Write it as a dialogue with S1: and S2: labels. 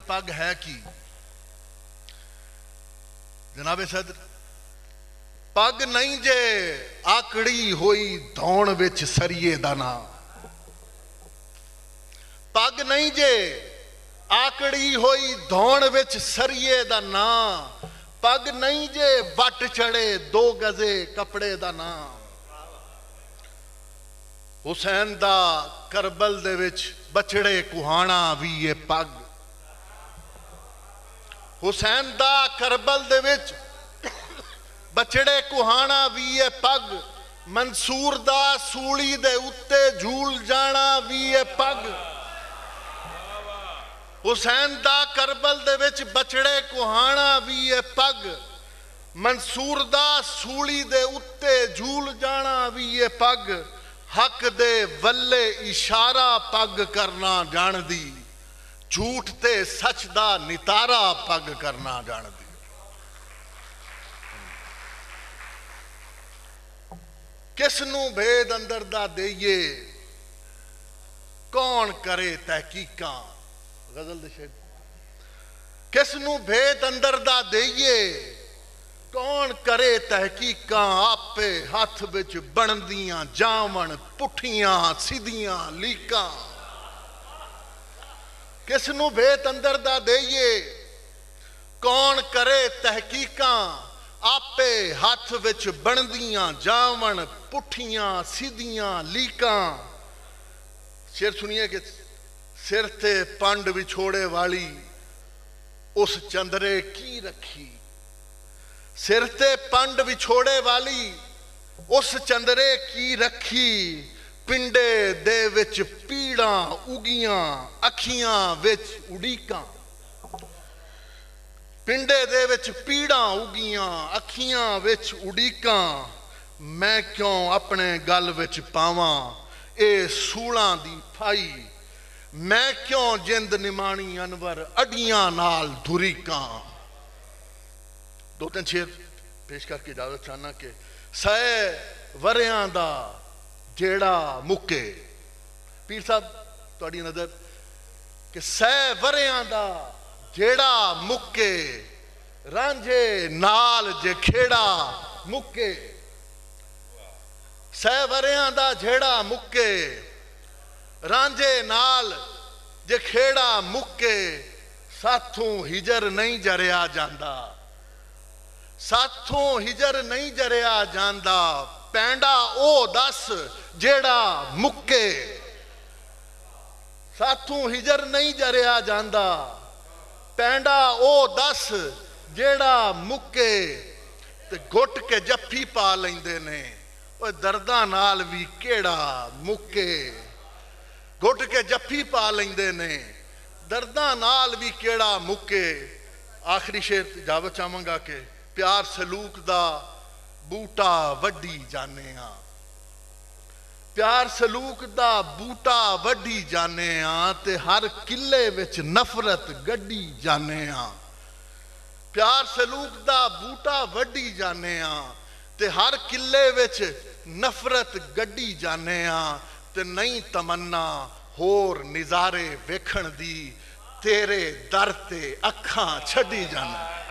S1: पग है की जनाबे सदर पग नहीं जे आकड़ी होई धौण विच सरिये दा ना पग नहीं जे आकड़ी होई धौण विच सरिये दा ना पग नहीं जे वट चढ़े 2 गजे कपड़े दा ना हुसैन दा करबल दे विच बछड़े कुहाना भी ये पग हुसैन दा करबल दे विच बछड़े कुहाना भी ये पग मंसूर दा सूली दे उत्ते झूल जाना भी ये पग हुसैन दा करबल दे विच बछड़े कुहाना भी ये पग मंसूर दा सूली दे उत्ते झूल जाना भी ये पग हक दे वल्ले इशारा पग करना जान दी झूठ ते सच दा नितारा पग करना जान दी किसनू भेद अंदर दा देइए कौन करे तहकीकां गजल दे शेर किसनू भेद अंदर दा देइए कौन करे तहकीकां आपे हाथ विच बनदियां जावन पुठियां सीधियां लीकां किसनू भेद अंदर दा देइए कौन करे तहकीकां आपे हाथ विच बनदियां जावन पुठियां सीधियां लीकां शेर सुनिए कि सिर ते पंड विछोड़े वाली उस चंदरे की रखी सिर ते पंड विछोड़े वाली उस चंदरे की रखी पिंडे दे विच पीड़ा उगियां अखियां विच उड़ीकां पिंडे दे विच पीड़ा उगियां अखियां विच उड़ीकां मैं क्यों अपने गल विच पावां ए सूलां दी फाई मैं क्यों जिंद निमाणी अनवर अडियां नाल धुरीकां 2-3 शेर पेश करके इजाजत चाहना कि 100 वरियां दा जेड़ा मुके पीर साहब तुहाडी नजर कि 100 वरियां दा जेड़ा मुके रांझे नाल जे खेड़ा मुके 100 वरियां दा जेड़ा मुके रांझे नाल जे खेड़ा मुके साथों हिजर नहीं जरिया जांदा साथों हिजर नहीं जरिया जांदा पैंडा ओ दस जेड़ा मुके साथों हिजर नहीं जरिया जांदा पैंडा ओ दस जेड़ा मुके ते घुट के जफ्फी पा लेंदे ने ओए दर्दां नाल भी केड़ा मुके घुट के जफ्फी पा लेंदे ने दर्दां नाल भी केड़ा मुके आखिरी शेर इजाजत चाहांगा कि प्यार सलूक दा बूटा वड्डी जाने प्यार सलूक दा बूटा वड्डी जाने ते हर किले विच नफरत गड्डी जाने प्यार सलूक दा बूटा वड्डी जाने ते हर किले विच नफरत गड्डी जाने ते नहीं तमन्ना होर निजारे वेखण दी तेरे दर ते अखां छड्डी जाने